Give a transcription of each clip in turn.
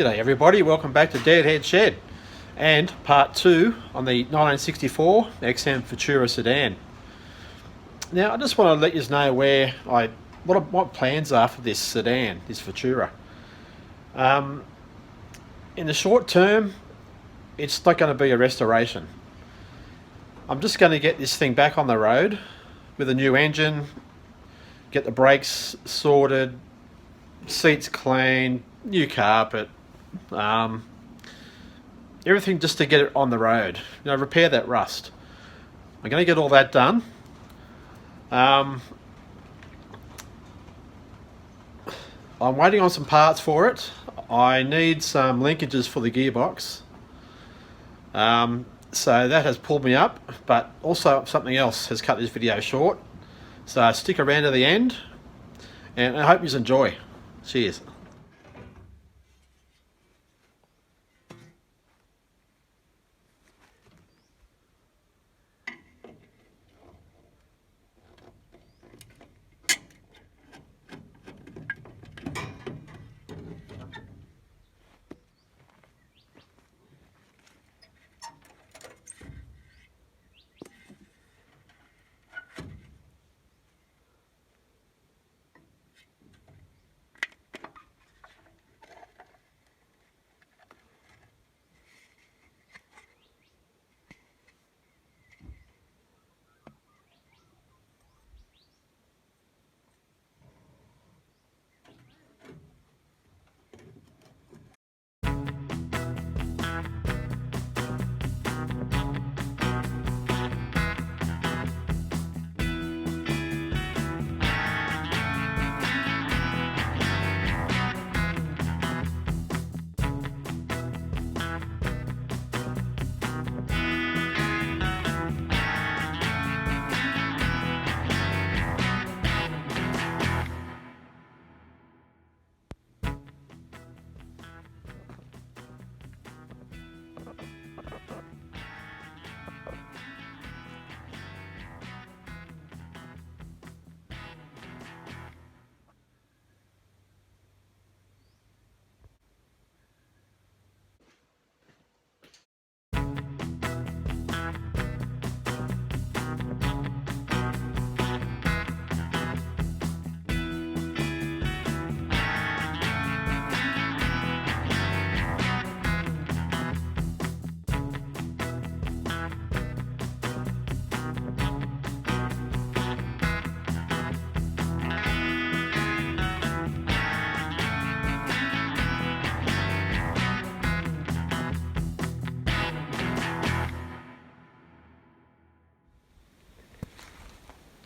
G'day everybody, welcome back to Deadhead Shed and part 2 on the 1964 XM Futura sedan. Now I just want to let you know what plans are for this sedan, this Futura. In the short term, it's not going to be a restoration. I'm just going to get this thing back on the road with a new engine, get the brakes sorted, seats cleaned, new carpet, everything just to get it on the road, repair that rust. I'm going to get all that done. I'm waiting on some parts for it. I need some linkages for the gearbox, so that has pulled me up, but also something else has cut this video short, so stick around to the end and I hope you enjoy. Cheers.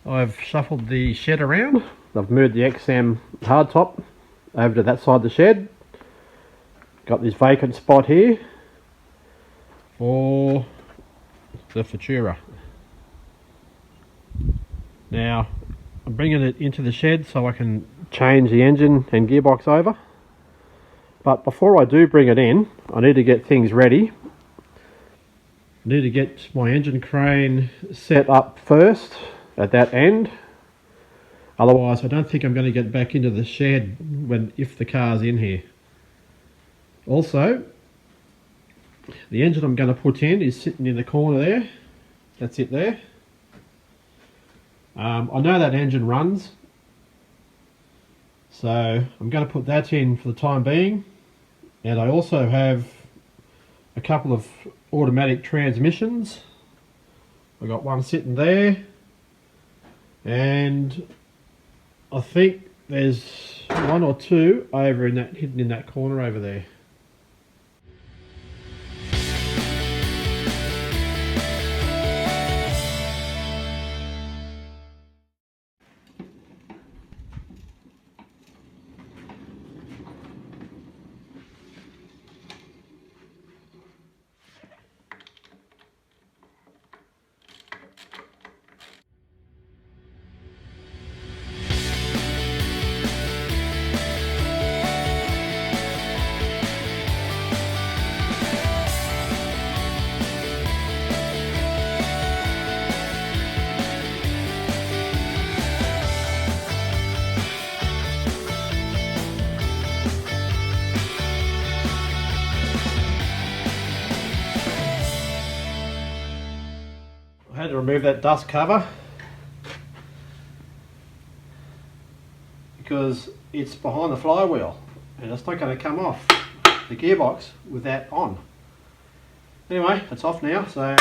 I've shuffled the shed around. I've moved the XM hardtop over to that side of the shed. Got this vacant spot here for the Futura. Now I'm bringing it into the shed so I can change the engine and gearbox over. But before I do bring it in, I need to get things ready. I need to get my engine crane set up first at that end, otherwise I don't think I'm going to get back into the shed if the car's in here. Also, the engine I'm going to put in is sitting in the corner there. That's it there. I know that engine runs, so I'm going to put that in for the time being. And I also have a couple of automatic transmissions. I've got one sitting there, and I think there's one or two over hidden in that corner over there. had to remove that dust cover because it's behind the flywheel and it's not going to come off the gearbox with that on. Anyway, it's off now, so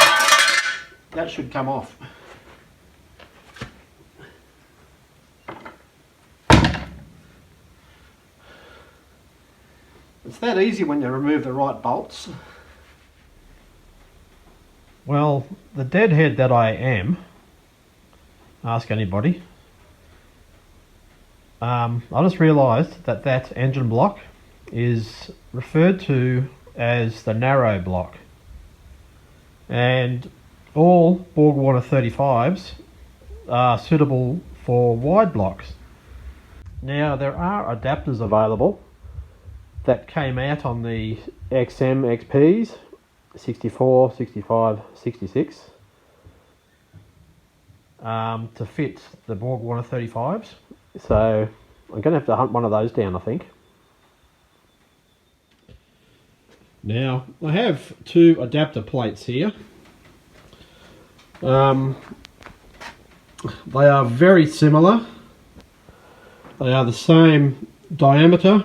that should come off. It's that easy when you remove the right bolts. Well, the deadhead that I am, ask anybody, I just realised that that engine block is referred to as the narrow block, and all Borg-Warner 35s are suitable for wide blocks. Now there are adapters available that came out on the XM XPs 64, 65, 66 to fit the Borg-Warner 35s, so I'm going to have to hunt one of those down, I think. Now I have two adapter plates here. They are very similar. They are the same diameter.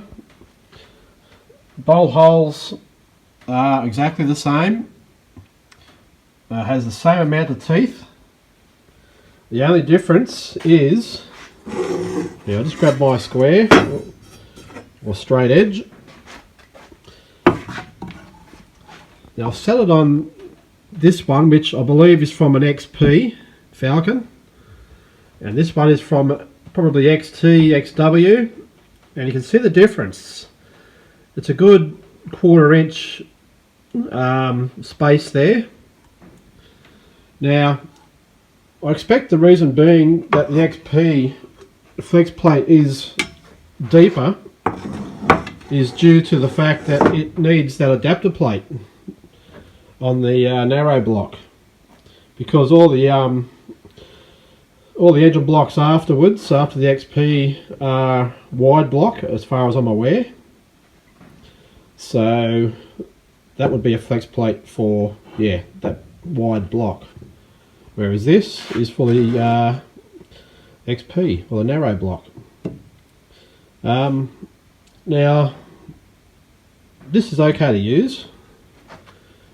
Bolt holes are exactly the same. Has the same amount of teeth. The only difference is, I'll just grab my square or straight edge. Now I'll set it on this one, which I believe is from an XP Falcon, and this one is from probably XT, XW, and you can see the difference. It's a good 1/4 inch space there. Now I expect the reason being that the XP flex plate is deeper is due to the fact that it needs that adapter plate on the narrow block, because all the engine blocks afterwards, after the XP, are wide block as far as I'm aware. So that would be a flex plate for, yeah, that wide block, whereas this is for the XP, or the narrow block. Now this is okay to use.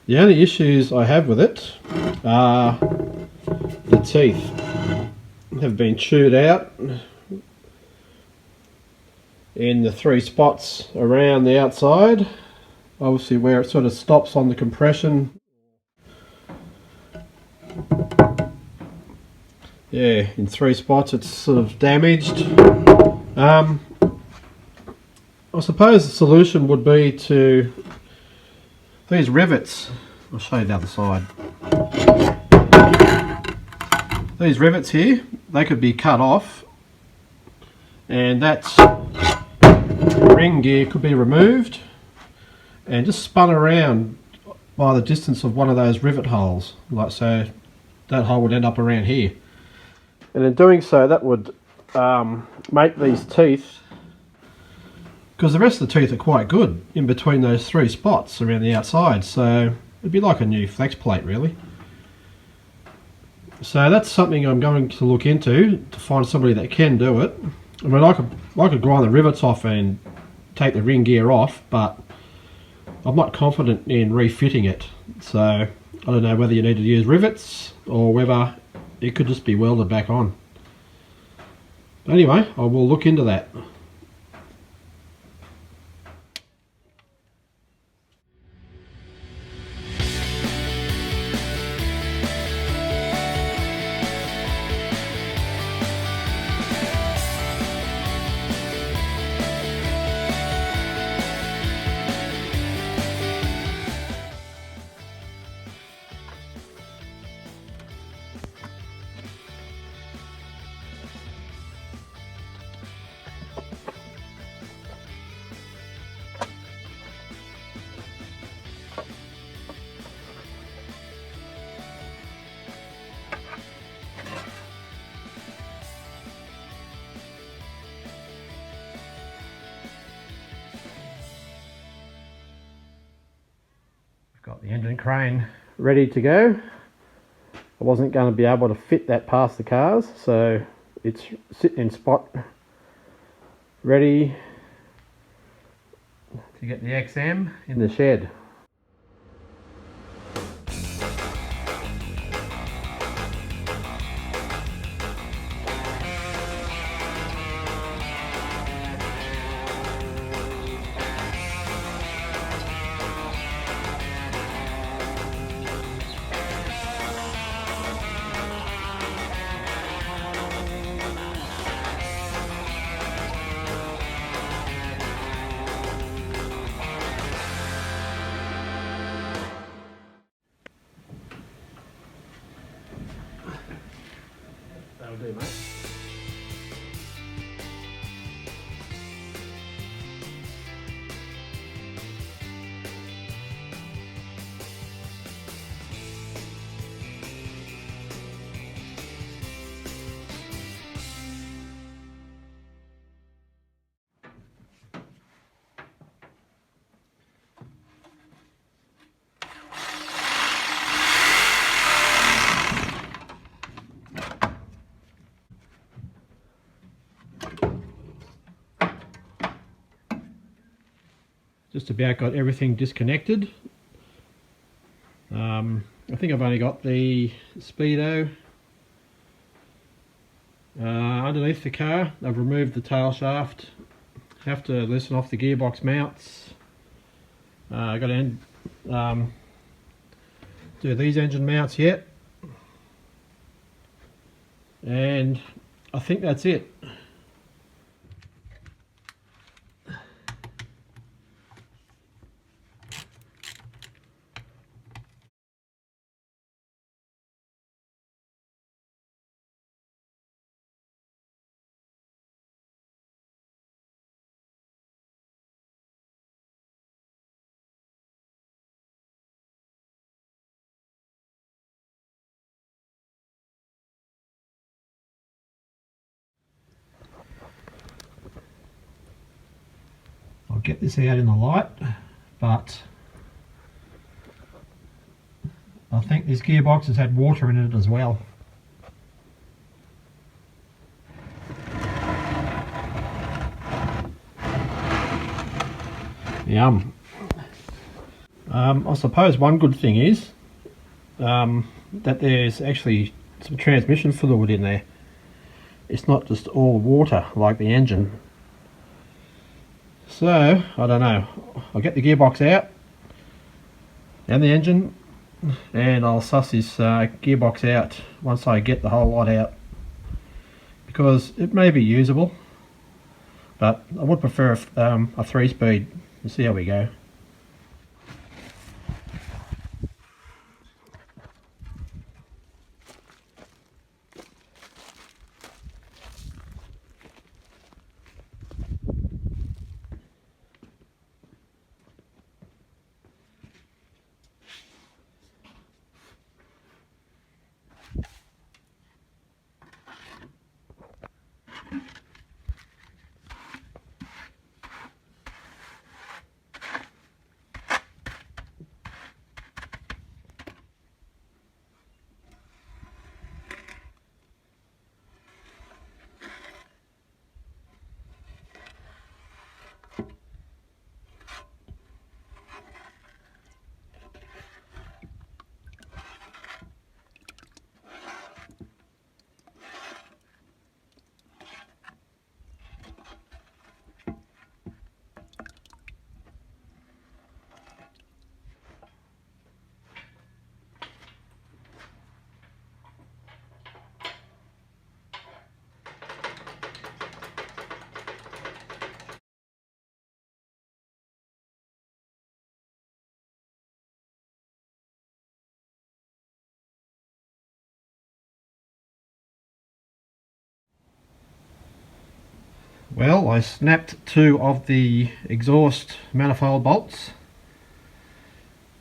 The only issues I have with it are the teeth have been chewed out in the 3 spots around the outside, obviously where it sort of stops on the compression. Yeah, in 3 spots it's sort of damaged. I suppose the solution would be to these rivets. I'll show you the other side. These rivets here, they could be cut off, and that ring gear could be removed and just spun around by the distance of one of those rivet holes, like so. That hole would end up around here, and in doing so that would make these teeth, because the rest of the teeth are quite good in between those 3 spots around the outside, so it'd be like a new flex plate really. So that's something I'm going to look into, to find somebody that can do it. I mean, I could grind the rivets off and take the ring gear off, but I'm not confident in refitting it, so I don't know whether you need to use rivets or whether it could just be welded back on. Anyway, I will look into that. Got the engine crane ready to go. I wasn't going to be able to fit that past the cars, so it's sitting in spot ready to get the XM in the shed. That'll do, mate. Just about got everything disconnected. I think I've only got the speedo underneath the car. I've removed the tail shaft. Have to loosen off the gearbox mounts. I got to do these engine mounts yet, and I think that's it. I'll get this out in the light, but I think this gearbox has had water in it as well. Yum. I suppose one good thing is that there's actually some transmission fluid in there. It's not just all water like the engine. So, I don't know. I'll get the gearbox out and the engine, and I'll suss this gearbox out once I get the whole lot out, because it may be usable, but I would prefer a 3-speed. We'll see how we go. Well, I snapped 2 of the exhaust manifold bolts.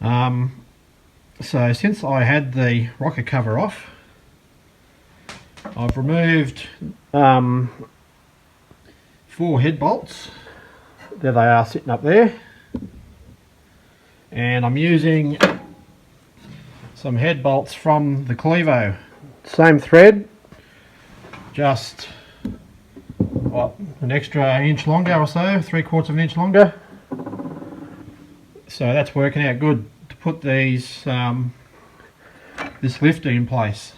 So since I had the rocker cover off, I've removed 4 head bolts. There they are, sitting up there. And I'm using some head bolts from the Clevo. Same thread, just what, an extra inch longer or so, 3/4 of an inch longer. So that's working out good to put these this lifter in place.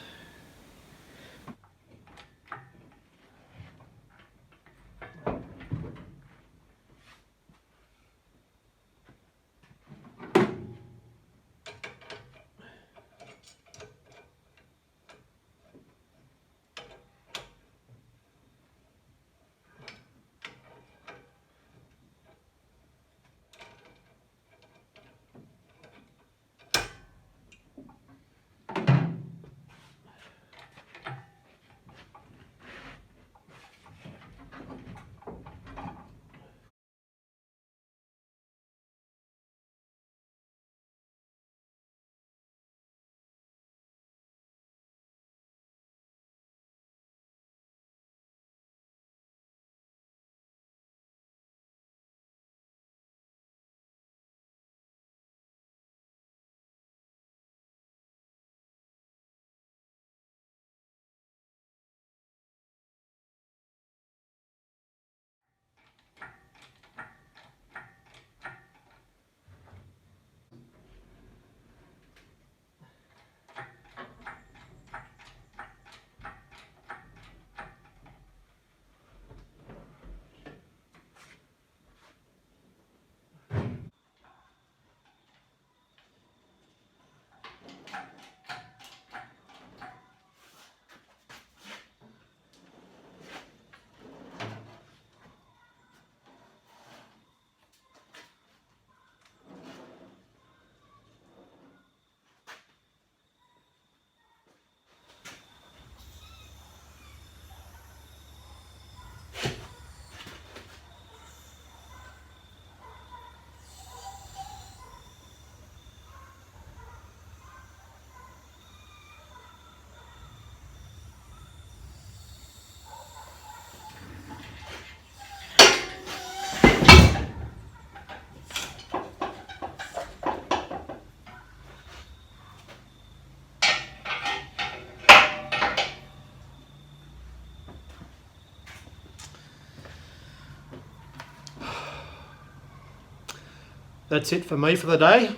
That's it for me for the day.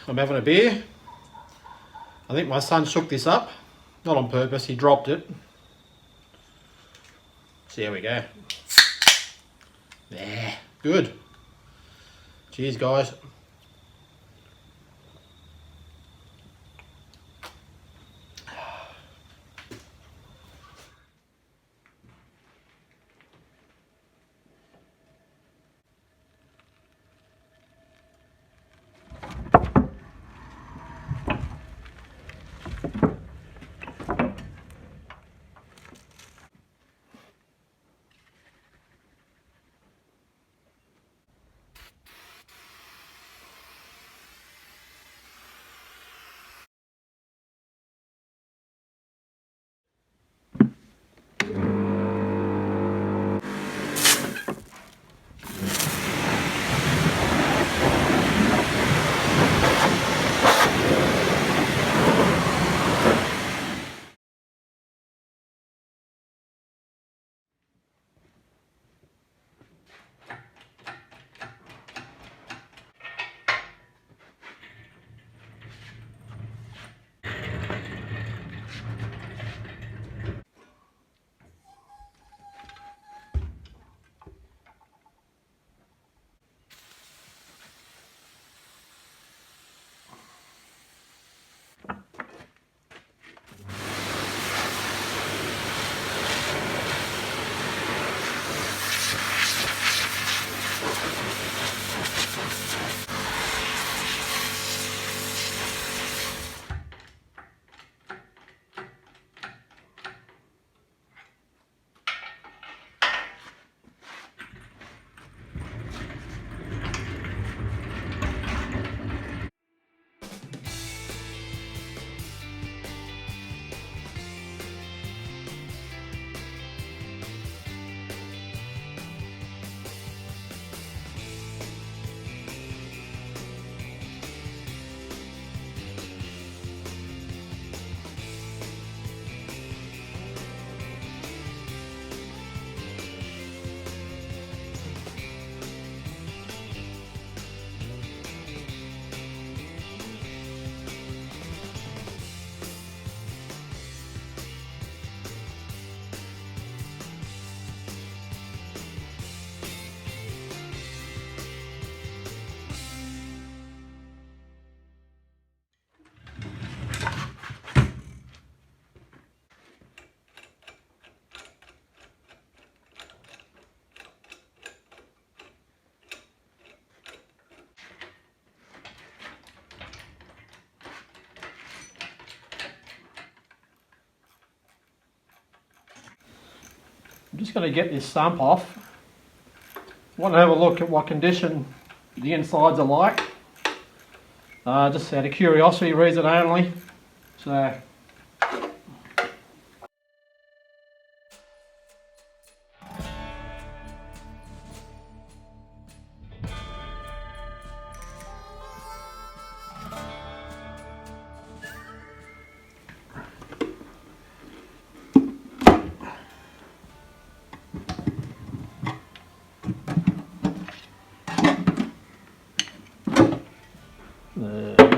I'm having a beer. I think my son shook this up. Not on purpose, he dropped it. So there we go. Yeah, good. Cheers, guys. just going to get this sump off. Want to have a look at what condition the insides are like. Just out of curiosity reason only. So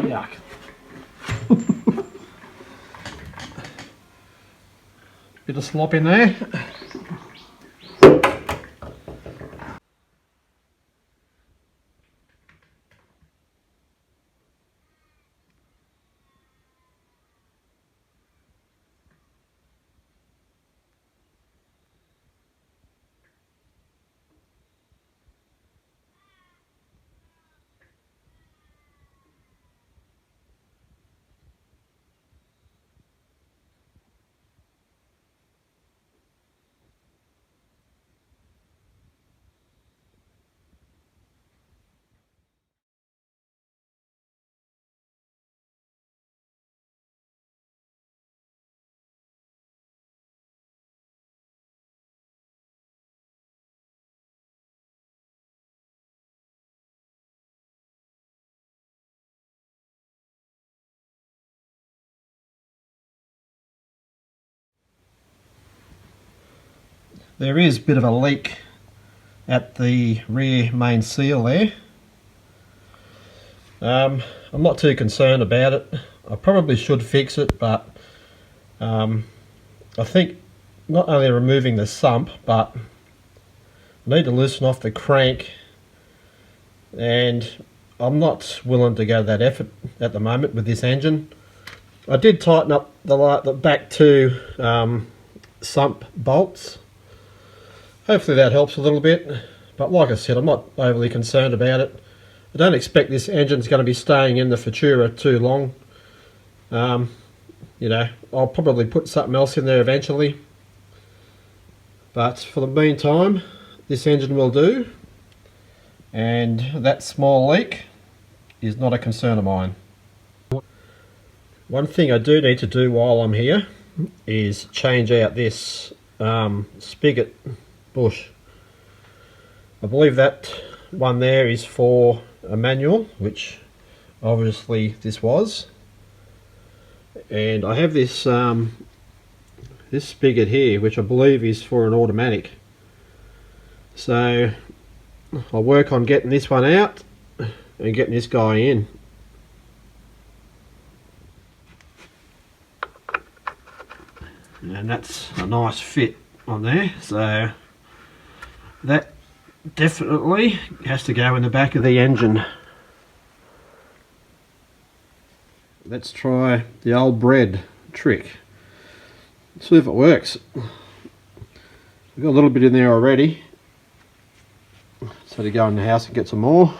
yuck. Bit of slop in there. There is a bit of a leak at the rear main seal there. I'm not too concerned about it. I probably should fix it, but I think not only removing the sump, but I need to loosen off the crank, and I'm not willing to go to that effort at the moment with this engine. I did tighten up the back two sump bolts. Hopefully that helps a little bit, but like I said, I'm not overly concerned about it. I don't expect this engine's going to be staying in the Futura too long. You know, I'll probably put something else in there eventually, but for the meantime this engine will do, and that small leak is not a concern of mine. One thing I do need to do while I'm here is change out this spigot bush. I believe that one there is for a manual, which obviously this was, and I have this this spigot here, which I believe is for an automatic. So I'll work on getting this one out and getting this guy in. And that's a nice fit on there, so that definitely has to go in the back of the engine. Let's try the old bread trick. See if it works. We've got a little bit in there already, so to go in the house and get some more.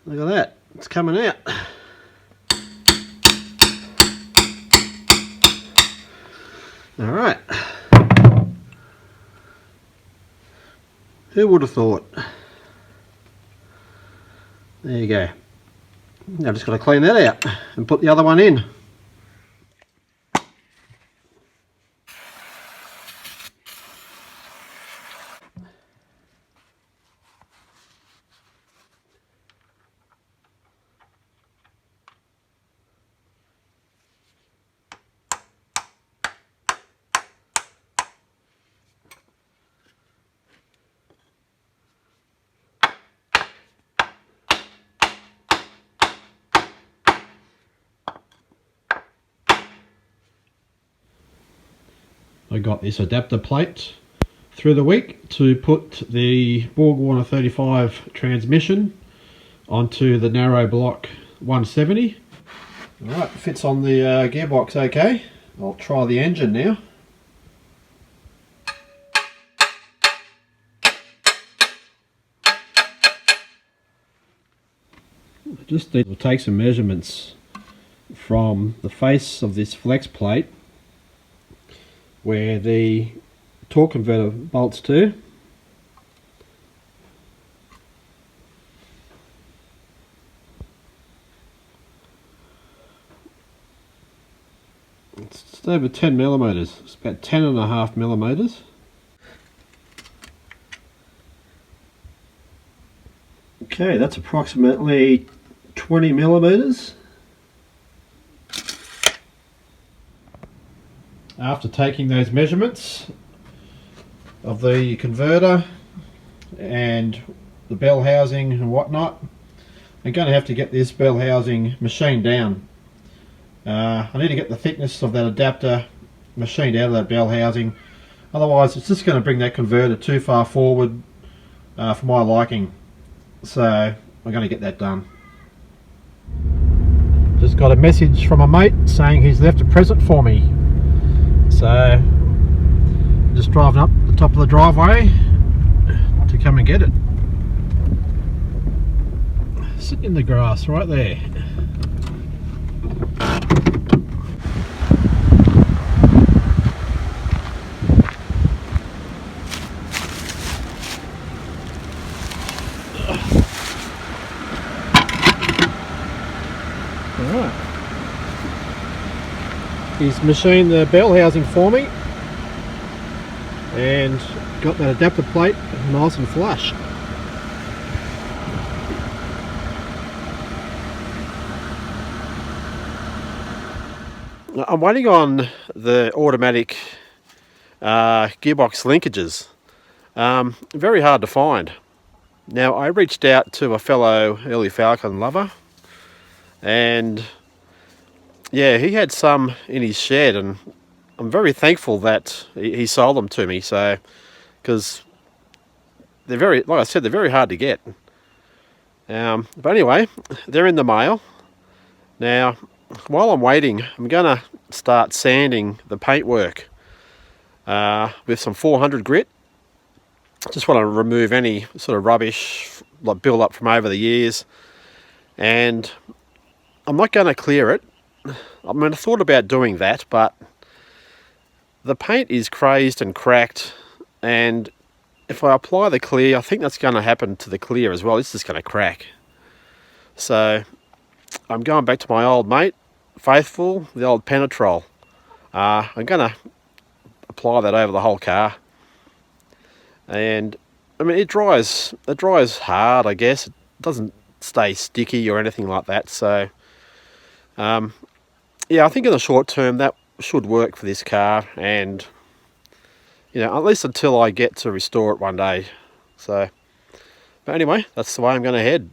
Look at that, it's coming out. Alright. Who would have thought? There you go. Now I've just got to clean that out and put the other one in. I got this adapter plate through the week to put the Borg-Warner 35 transmission onto the narrow block 170. Alright, fits on the gearbox okay. I'll try the engine now. just need to take some measurements from the face of this flex plate where the torque converter bolts to. It's just over 10 millimeters. It's about 10.5 millimeters. Okay, that's approximately 20 millimeters. After taking those measurements of the converter and the bell housing and whatnot, I'm going to have to get this bell housing machined down. I need to get the thickness of that adapter machined out of that bell housing, otherwise it's just going to bring that converter too far forward for my liking. So I'm going to get that done. Just got a message from a mate saying he's left a present for me. So just driving up the top of the driveway to come and get it. Sitting in the grass right there. Alright. He's machined the bell housing for me and got that adapter plate nice and flush. I'm waiting on the automatic gearbox linkages. Very hard to find. Now, I reached out to a fellow early Falcon lover, and yeah, he had some in his shed, and I'm very thankful that he sold them to me. So, because they're very, like I said, they're very hard to get. But anyway, they're in the mail. Now, while I'm waiting, I'm going to start sanding the paintwork with some 400 grit. Just want to remove any sort of rubbish like build up from over the years, and I'm not going to clear it. I mean, I thought about doing that, but the paint is crazed and cracked, and if I apply the clear, I think that's going to happen to the clear as well. It's just going to crack. So I'm going back to my old mate, Faithful, the old Penetrol. I'm going to apply that over the whole car. And I mean, it dries hard, I guess. It doesn't stay sticky or anything like that. So yeah, I think in the short term that should work for this car, and you know, at least until I get to restore it one day. So, but anyway, that's the way I'm going to head.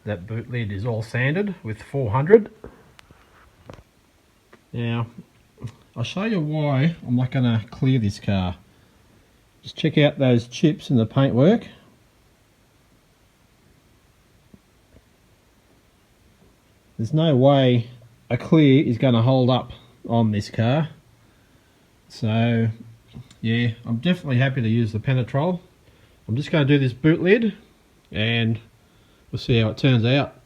That boot lid is all sanded with 400. Now, I'll show you why I'm not going to clear this car. Just check out those chips in the paintwork. There's no way a clear is going to hold up on this car. So, yeah, I'm definitely happy to use the Penetrol. I'm just going to do this boot lid and we'll see how it turns out.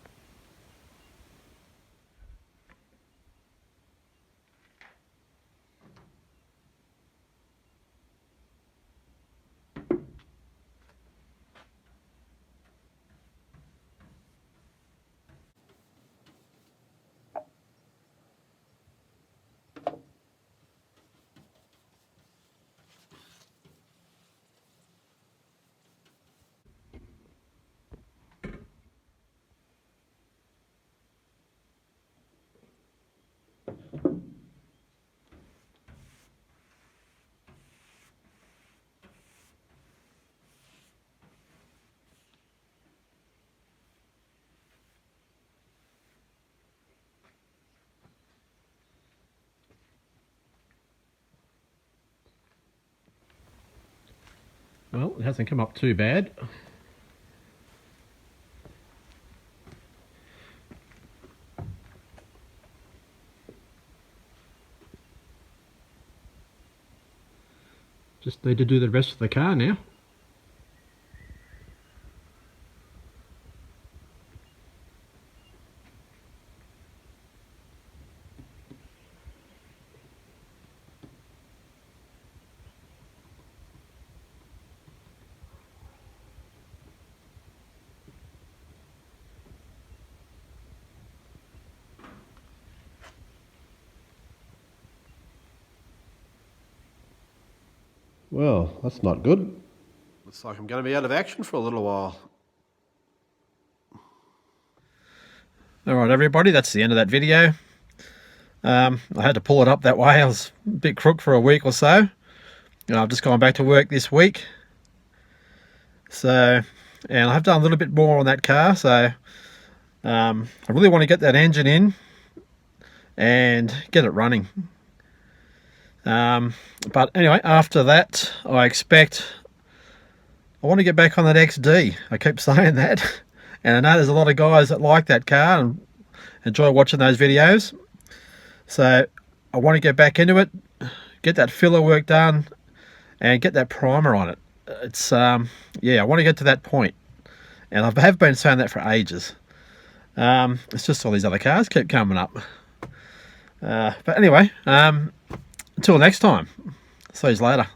Well, it hasn't come up too bad. Just need to do the rest of the car now. Well, that's not good. Looks like I'm going to be out of action for a little while. Alright everybody, that's the end of that video. I had to pull it up that way. I was a bit crook for a week or so. I've just gone back to work this week. So, and I've done a little bit more on that car. So, I really want to get that engine in and get it running. But anyway, after that, I want to get back on that XD. I keep saying that. And I know there's a lot of guys that like that car and enjoy watching those videos. So I want to get back into it, get that filler work done, and get that primer on it. It's yeah, I want to get to that point, and I have been saying that for ages. It's just all these other cars keep coming up. But anyway, until next time, see you later.